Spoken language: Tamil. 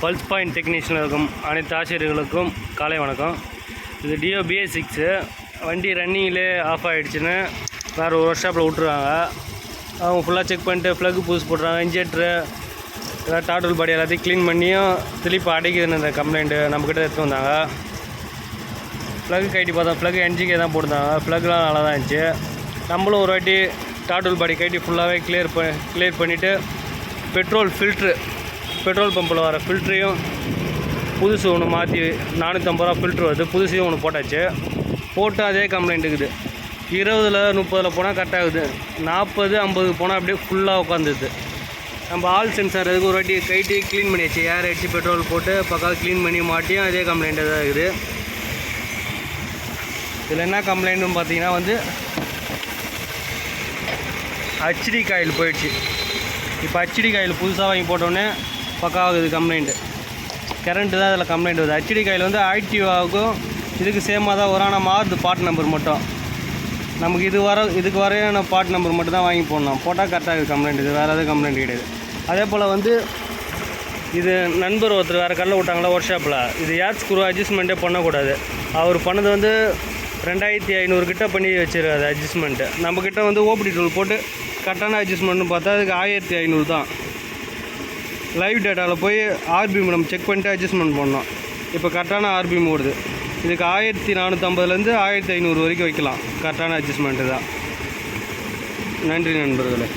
பல்ஸ் பாயிண்ட் டெக்னீஷியனுக்கும் அனைத்து ஆசிரியர்களுக்கும் காலை வணக்கம். இது டியோ BS6 வண்டி ரன்னிங்கிலே ஆஃப் ஆகிடுச்சுன்னு வேறு ஒரு ஒர்க் ஷாப்பில் விட்ருவாங்க. அவங்க ஃபுல்லாக செக் பண்ணிட்டு ப்ளக்கு புதுசு போட்டுறாங்க. இன்ஜெக்டரு ஏதாவது டாட்டல் பாடி எல்லாத்தையும் க்ளீன் பண்ணியும் திருப்பி அடைக்குதுன்னு இந்த கம்ப்ளைண்ட்டு நம்மக்கிட்ட எடுத்து வந்தாங்க. ப்ளக்கு கைட்டி பார்த்தா ப்ளக்கு NGK தான் போட்டுருந்தாங்க. ப்ளக்லாம் நல்லா தான் இருந்துச்சு. நம்மளும் ஒரு வாட்டி டாட்டல் பாடி கைட்டி ஃபுல்லாகவே கிளியர் பண்ணிவிட்டு பெட்ரோல் பம்பில் வர ஃபில்ட்ரையும் புதுசு ஒன்று மாற்றி 450 ரூபா ஃபில்ட்ரு வருது, புதுசையும் ஒன்று போட்டாச்சு. போட்டு அதே கம்ப்ளைண்ட் இருக்குது. 20-30 போனால் கரெக்டாகுது, 40-50 போனால் அப்படியே ஃபுல்லாக உட்காந்துது. நம்ம ஆல் சென்சார் அதுக்கு ஒரு வாட்டி கைட்டி க்ளீன் பண்ணியாச்சு. ஏர் அடித்து பெட்ரோல் போட்டு பக்காவாக க்ளீன் பண்ணி மாட்டியும் அதே கம்ப்ளைண்ட்டு தான் இருக்குது. இதில் என்ன கம்ப்ளைண்ட்டுன்னு பார்த்தீங்கன்னா HD காயில் போயிடுச்சு. இப்போ HD காயில் புதுசாக வாங்கி போட்டோன்னே பக்காவாகுது கம்ப்ளைண்ட்டு. கரண்ட்டு தான் இதில் கம்ப்ளைண்ட் வருது. HD காயில் ஆக்டிவாகும் இதுக்கு சேமாக தான் வரும். ஆனால் மாறுது பார்ட் நம்பர் மட்டும். நமக்கு இதுக்கு வரையான பார்ட் நம்பர் மட்டும் தான் வாங்கி போடணும். போட்டால் கரெக்டாக இருக்குது கம்ப்ளைண்ட். இது வேறு எதுவும் கம்ப்ளைண்ட் கிடையாது. அதே போல் இது நண்பர் ஒருத்தர் வேறு கல்ல விட்டாங்களா ஒர்க் ஷாப்பில். இது ஏர் ஸ்க்ரூ அட்ஜஸ்ட்மெண்ட்டே பண்ணக்கூடாது. அவர் பண்ணது 2500 கிட்ட பண்ணி வச்சுருக்காது அட்ஜஸ்ட்மெண்ட்டு. நம்மக்கிட்ட OPD டூல் போட்டு கரெக்டான அட்ஜஸ்ட்மெண்ட்னு பார்த்தா அதுக்கு 1500 தான். லைவ் டேட்டாவில் போய் RPM நம்ம செக் பண்ணிட்டு அட்ஜஸ்ட்மெண்ட் பண்ணோம். இப்போ கரெக்டான RPM ஓடுது. இதுக்கு 1450லேருந்து 1500 வரைக்கும் வைக்கலாம். கரெக்டான அட்ஜஸ்ட்மெண்ட்டு தான். நன்றி நண்பர்களே.